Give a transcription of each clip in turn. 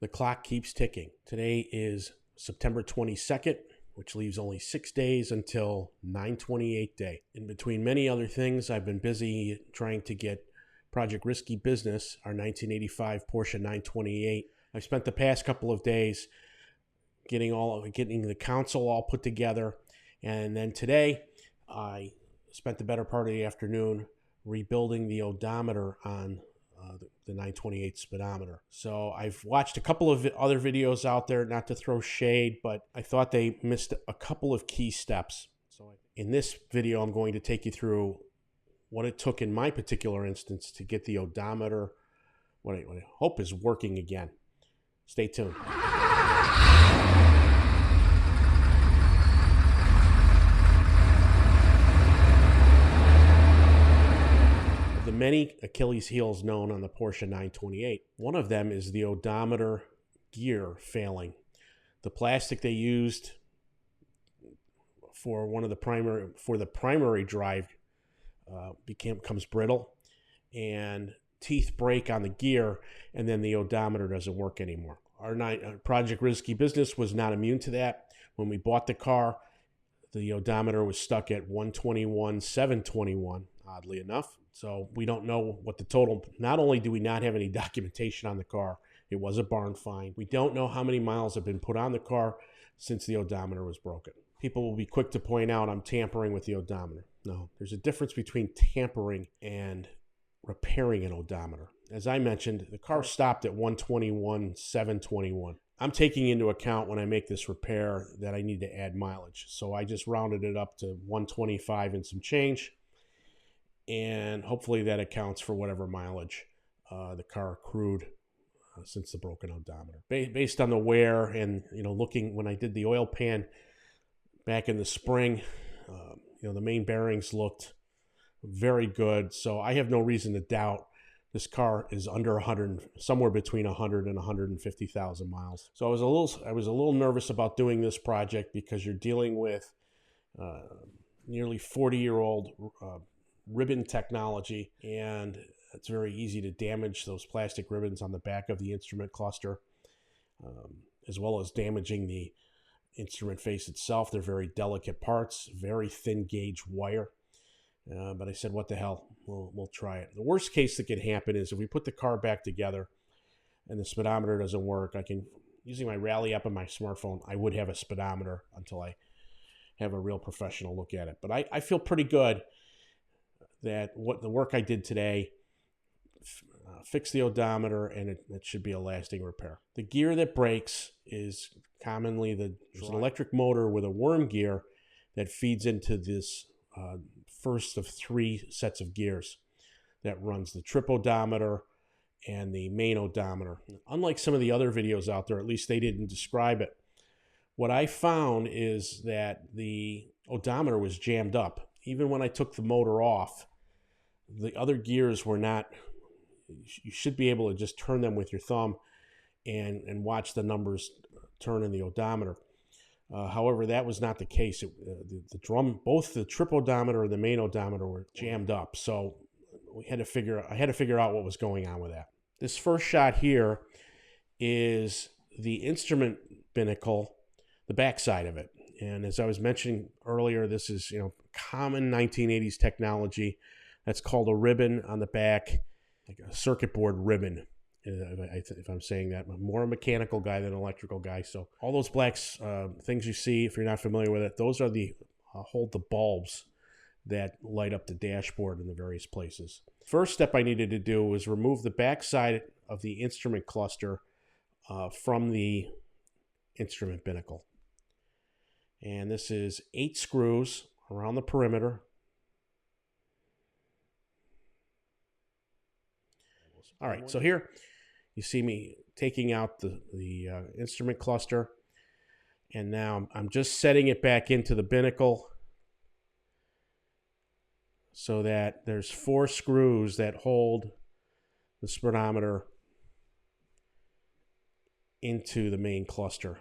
The clock keeps ticking. Today is September 22nd, which leaves only 6 days until 9/28 day. In between many other things, I've been busy trying to get Project Risky Business, our 1985 Porsche 928. I've spent the past couple of days getting the console all put together, and then today I spent the better part of the afternoon rebuilding the odometer on the 928 speedometer. So I've watched a couple of other videos out there, not to throw shade, but I thought they missed a couple of key steps. So in this video, I'm going to take you through what it took in my particular instance to get the odometer, what I hope is working again. Stay tuned. The many Achilles heels known on the Porsche 928. One of them is the odometer gear failing. The plastic they used for the primary drive becomes brittle, and teeth break on the gear, and then the odometer doesn't work anymore. Our Project Risky Business was not immune to that. When we bought the car, the odometer was stuck at 121,721, oddly enough. So we don't know what the total, not only do we not have any documentation on the car, it was a barn find. We don't know how many miles have been put on the car since the odometer was broken. People will be quick to point out I'm tampering with the odometer. No, there's a difference between tampering and repairing an odometer. As I mentioned, the car stopped at 121,721. I'm taking into account when I make this repair that I need to add mileage. So I just rounded it up to 125 and some change. And hopefully that accounts for whatever mileage the car accrued since the broken odometer. Based on the wear and, looking when I did the oil pan back in the spring, the main bearings looked very good. So I have no reason to doubt this car is under 100, somewhere between 100 and 150,000 miles. So I was a little nervous about doing this project because you're dealing with nearly 40-year-old ribbon technology, and it's very easy to damage those plastic ribbons on the back of the instrument cluster, as well as damaging the instrument face itself. They're very delicate parts, very thin gauge wire. But I said, what the hell, we'll try it. The worst case that could happen is if we put the car back together and the speedometer doesn't work, I can, using my Rally app on my smartphone, I would have a speedometer until I have a real professional look at it. But I feel pretty good that what the work I did today fixed the odometer, and it should be a lasting repair. The gear that breaks is commonly there's an electric motor with a worm gear that feeds into this first of three sets of gears that runs the trip odometer and the main odometer. Unlike some of the other videos out there, at least they didn't describe it. What I found is that the odometer was jammed up. Even when I took the motor off, the other gears were not. You should be able to just turn them with your thumb and watch the numbers turn in the odometer. However, that was not the case. Both the trip odometer and the main odometer were jammed up. So I had to figure out what was going on with that. This first shot here is the instrument binnacle, the backside of it. And as I was mentioning earlier, this is common 1980s technology. That's called a ribbon on the back, like a circuit board ribbon. If I'm saying that, I'm more a mechanical guy than an electrical guy. So all those black things you see, if you're not familiar with it, those are the hold the bulbs that light up the dashboard in the various places. First step I needed to do was remove the back side of the instrument cluster from the instrument binnacle. And this is 8 screws around the perimeter. All right, so here you see me taking out the instrument cluster, and now I'm just setting it back into the binnacle so that there's 4 screws that hold the speedometer into the main cluster.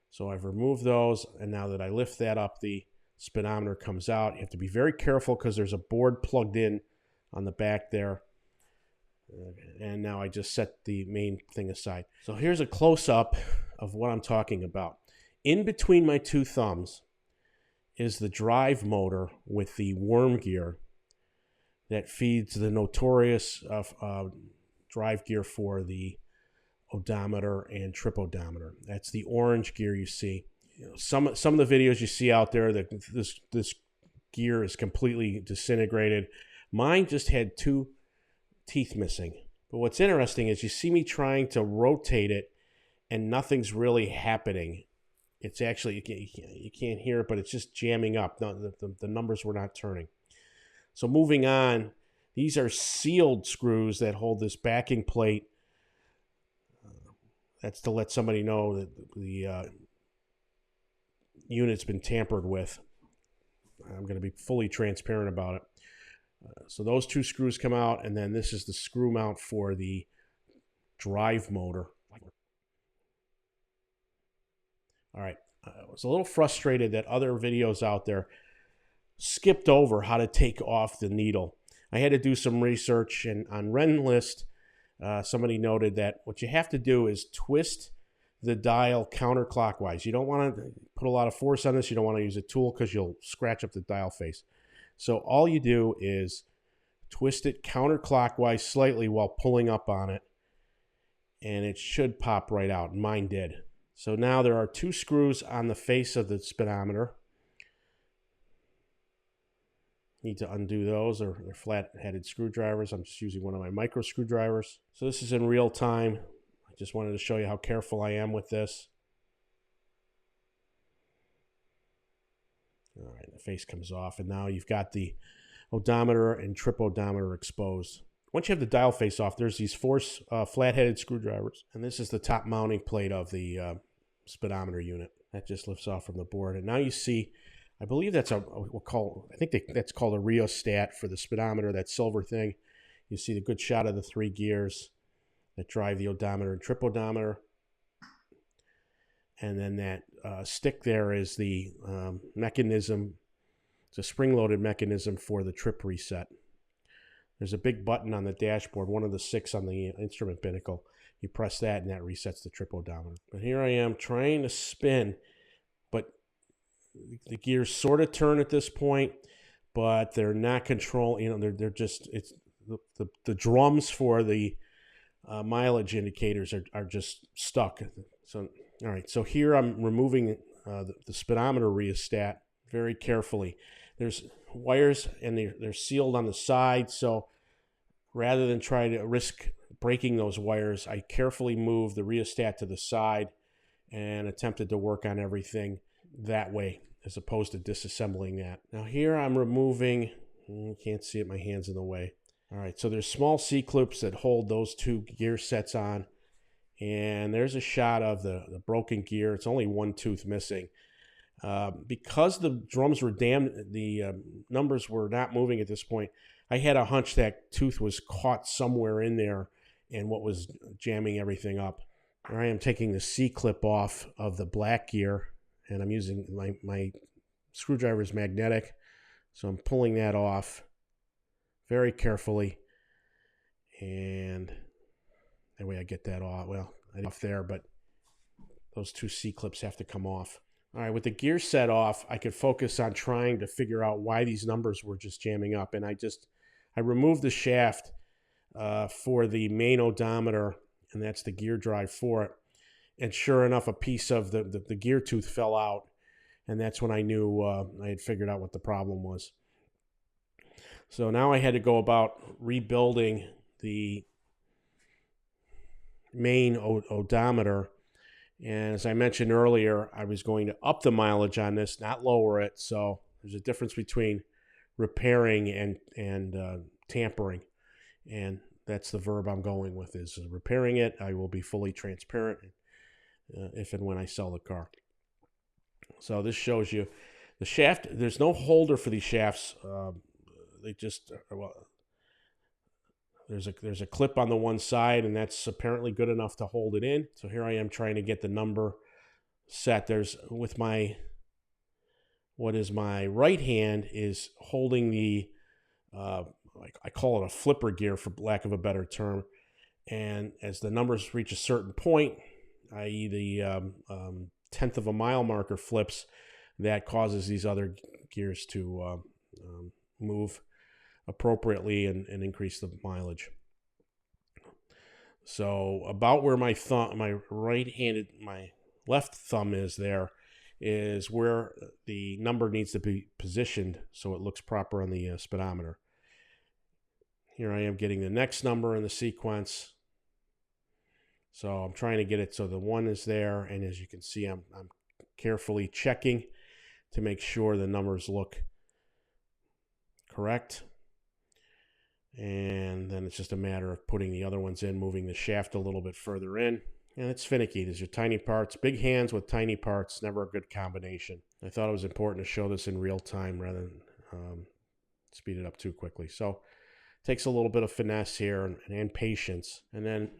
So I've removed those, and now that I lift that up, the speedometer comes out. You have to be very careful because there's a board plugged in on the back there. And now I just set the main thing aside. So here's a close-up of what I'm talking about. In between my two thumbs is the drive motor with the worm gear that feeds the notorious drive gear for the odometer and trip odometer. That's the orange gear you see. You know, some of the videos you see out there, that this gear is completely disintegrated. Mine just had 2 teeth missing. But what's interesting is you see me trying to rotate it and nothing's really happening. It's actually, you can't hear it, but it's just jamming up. The numbers were not turning. So moving on, these are sealed screws that hold this backing plate. That's to let somebody know that the unit's been tampered with. I'm going to be fully transparent about it. So those 2 screws come out, and then this is the screw mount for the drive motor. All right, I was a little frustrated that other videos out there skipped over how to take off the needle. I had to do some research, and on Renlist, somebody noted that what you have to do is twist the dial counterclockwise. You don't want to put a lot of force on this. You don't want to use a tool because you'll scratch up the dial face. So all you do is twist it counterclockwise slightly while pulling up on it, and it should pop right out. Mine did. So now there are 2 screws on the face of the speedometer. Need to undo those, or they're flat-headed screwdrivers. I'm just using one of my micro screwdrivers. So this is in real time. I just wanted to show you how careful I am with this. All right, the face comes off, and now you've got the odometer and trip odometer exposed. Once you have the dial face off, there's these 4 flat-headed screwdrivers, and this is the top mounting plate of the speedometer unit. That just lifts off from the board, and now you see, I believe that's that's called a rheostat for the speedometer, that silver thing. You see the good shot of the 3 gears that drive the odometer and trip odometer. And then that stick there is the mechanism. It's a spring-loaded mechanism for the trip reset. There's a big button on the dashboard, one of the 6 on the instrument binnacle. You press that and that resets the trip odometer. But here I am trying to spin, but the gears sort of turn at this point, but they're not control. You know, they're just, it's the drums for the mileage indicators are just stuck. So all right, so here I'm removing the speedometer rheostat very carefully. There's wires, and they're sealed on the side, so rather than try to risk breaking those wires, I carefully moved the rheostat to the side and attempted to work on everything that way, as opposed to disassembling that. Now here I'm removing, you can't see it, my hand's in the way. All right, so there's small C-clips that hold those 2 gear sets on. And there's a shot of the broken gear. It's only 1 tooth missing. Because the drums were damned, the numbers were not moving at this point, I had a hunch that tooth was caught somewhere in there and what was jamming everything up. Here I am taking the C-clip off of the black gear, and I'm using my screwdriver is magnetic, so I'm pulling that off very carefully, and that way I get that off. Well, off there, but those 2 C-clips have to come off. All right, with the gear set off, I could focus on trying to figure out why these numbers were just jamming up. And I removed the shaft for the main odometer, and that's the gear drive for it. And sure enough, a piece of the gear tooth fell out, and that's when I knew I had figured out what the problem was. So now I had to go about rebuilding the main odometer, and as I mentioned earlier, I was going to up the mileage on this, not lower it. So there's a difference between repairing and tampering, and that's the verb I'm going with, is repairing it. I will be fully transparent if and when I sell the car. So this shows you the shaft. There's no holder for these shafts. They just there's a clip on the one side, and that's apparently good enough to hold it in. So here I am trying to get the number set. There's with my right hand is holding the like I call it a flipper gear for lack of a better term. And as the numbers reach a certain point, i.e. the tenth of a mile marker flips, that causes these other gears to move appropriately and increase the mileage. So about where my left thumb is there is where the number needs to be positioned so it looks proper on the speedometer. Here I am getting the next number in the sequence. So I'm trying to get it so the 1 is there, and as you can see, I'm carefully checking to make sure the numbers look correct. And then it's just a matter of putting the other ones in, moving the shaft a little bit further in. And it's finicky. These are tiny parts. Big hands with tiny parts, never a good combination. I thought it was important to show this in real time rather than speed it up too quickly. So it takes a little bit of finesse here and patience. And then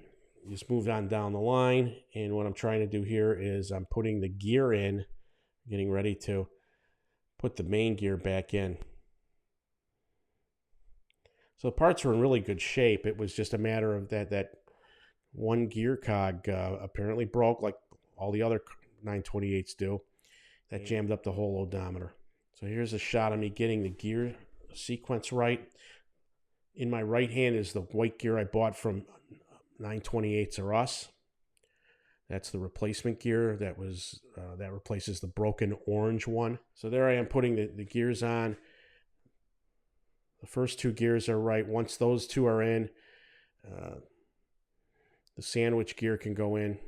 just moved on down the line. And what I'm trying to do here is I'm putting the gear in, getting ready to put the main gear back in. So the parts were in really good shape. It was just a matter of that one gear cog apparently broke like all the other 928s do. That jammed up the whole odometer. So here's a shot of me getting the gear sequence right. In my right hand is the white gear I bought from 928s or Us. That's the replacement gear that replaces the broken orange one. So there I am putting the gears on. The first 2 gears are right. Once those 2 are in, the sandwich gear can go in.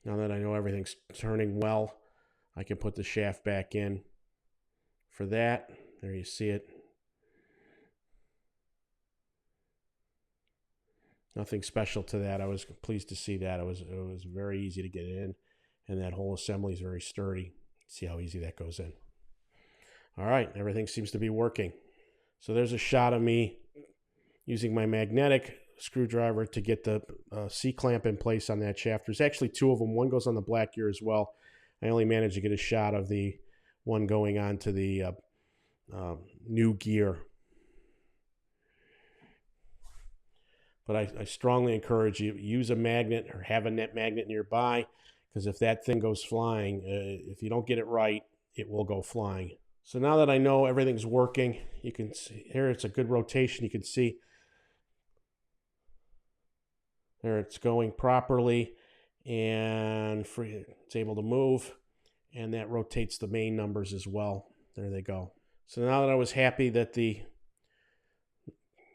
Now that I know everything's turning well, I can put the shaft back in for that. There you see it. Nothing special to that. I was pleased to see that. It was very easy to get in, and that whole assembly is very sturdy. See how easy that goes in. All right, everything seems to be working. So there's a shot of me using my magnetic screwdriver to get the C-clamp in place on that shaft. There's actually 2 of them. One goes on the black gear as well. I only managed to get a shot of the one going on to the new gear. But I strongly encourage you, use a magnet or have a net magnet nearby, because if that thing goes flying, if you don't get it right, it will go flying. So now that I know everything's working, you can see here it's a good rotation. You can see there it's going properly, and it's able to move, and that rotates the main numbers as well. There they go. So now that I was happy that the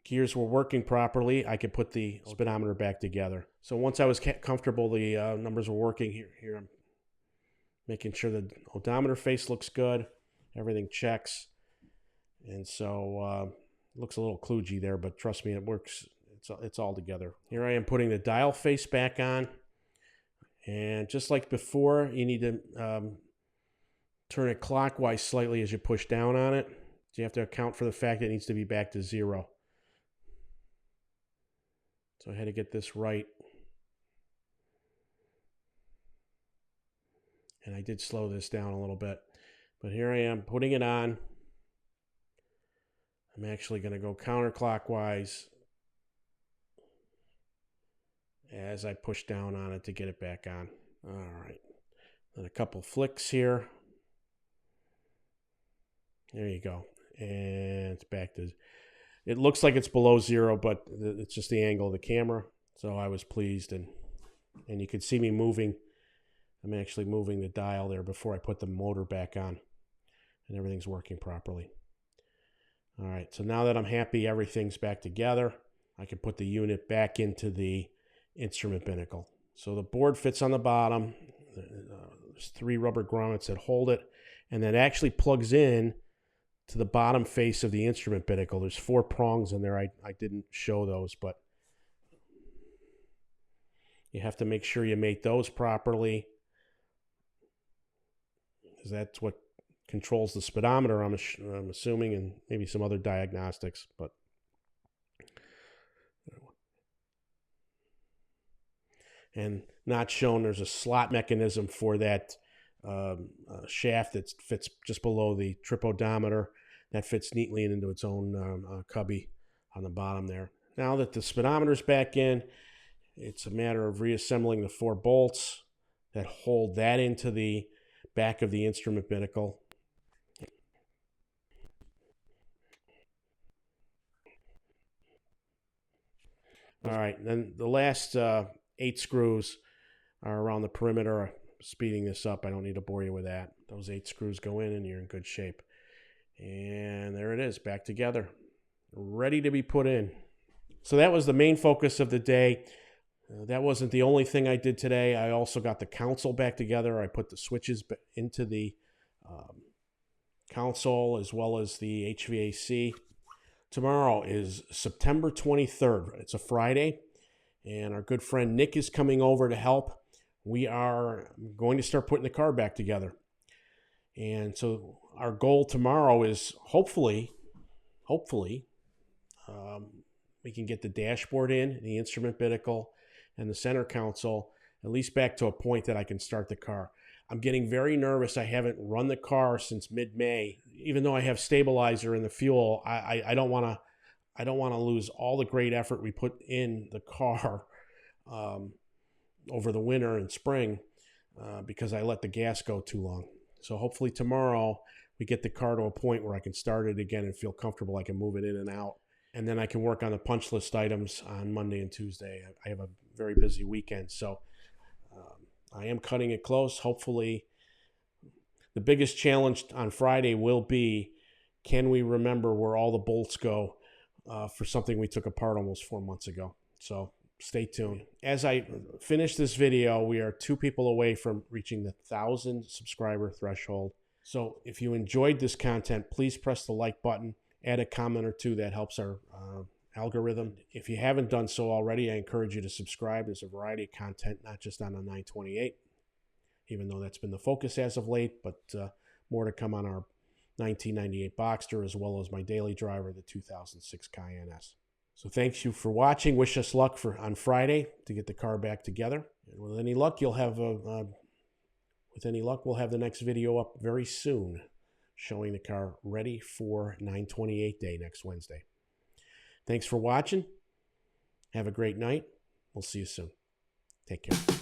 gears were working properly, I could put the speedometer back together. So once I was comfortable the numbers were working, here I'm making sure the odometer face looks good, everything checks, and so it looks a little kludgy there, but trust me, it works. It's all together. Here I am putting the dial face back on, and just like before, you need to turn it clockwise slightly as you push down on it. So you have to account for the fact that it needs to be back to 0. So I had to get this right. And I did slow this down a little bit. But here I am putting it on. I'm actually going to go counterclockwise as I push down on it to get it back on. All right. Then a couple flicks here. There you go. And it's back to... It looks like it's below 0, but it's just the angle of the camera. So I was pleased, and you can see me moving. I'm actually moving the dial there before I put the motor back on, and everything's working properly. All right, so now that I'm happy everything's back together, I can put the unit back into the instrument binnacle. So the board fits on the bottom. There's 3 rubber grommets that hold it, and that actually plugs in to the bottom face of the instrument binnacle. There's 4 prongs in there. I didn't show those, but you have to make sure you mate those properly, because that's what controls the speedometer, I'm assuming, and maybe some other diagnostics. But and not shown, there's a slot mechanism for that shaft that fits just below the trip odometer. That fits neatly into its own cubby on the bottom there. Now that the speedometer's back in, it's a matter of reassembling the 4 bolts that hold that into the back of the instrument binnacle. All right, then the last 8 screws are around the perimeter. Speeding this up, I don't need to bore you with that. Those 8 screws go in and you're in good shape. And there it is, back together, ready to be put in. So that was the main focus of the day. That wasn't the only thing I did today. I also got the console back together. I put the switches into the console as well as the HVAC. Tomorrow is September 23rd. It's a Friday, and our good friend Nick is coming over to help. We are going to start putting the car back together. And so our goal tomorrow is hopefully, we can get the dashboard in, the instrument binnacle, and the center console, at least back to a point that I can start the car. I'm getting very nervous. I haven't run the car since mid-May. Even though I have stabilizer in the fuel, I don't want to lose all the great effort we put in the car over the winter and spring because I let the gas go too long. So hopefully tomorrow we get the car to a point where I can start it again and feel comfortable. I can move it in and out. And then I can work on the punch list items on Monday and Tuesday. I have a very busy weekend, so I am cutting it close. Hopefully, the biggest challenge on Friday will be, can we remember where all the bolts go for something we took apart almost 4 months ago? So stay tuned. As I finish this video, we are 2 people away from reaching the 1,000 subscriber threshold. So if you enjoyed this content, please press the like button. Add a comment or 2. That helps our algorithm. If you haven't done so already, I encourage you to subscribe. There's a variety of content, not just on the 928, even though that's been the focus as of late, but more to come on our 1998 Boxster, as well as my daily driver, the 2006 Cayenne S. So thanks you for watching. Wish us luck on Friday to get the car back together. And with any luck, we'll have the next video up very soon, showing the car ready for 928 day next Wednesday. Thanks for watching. Have a great night. We'll see you soon. Take care.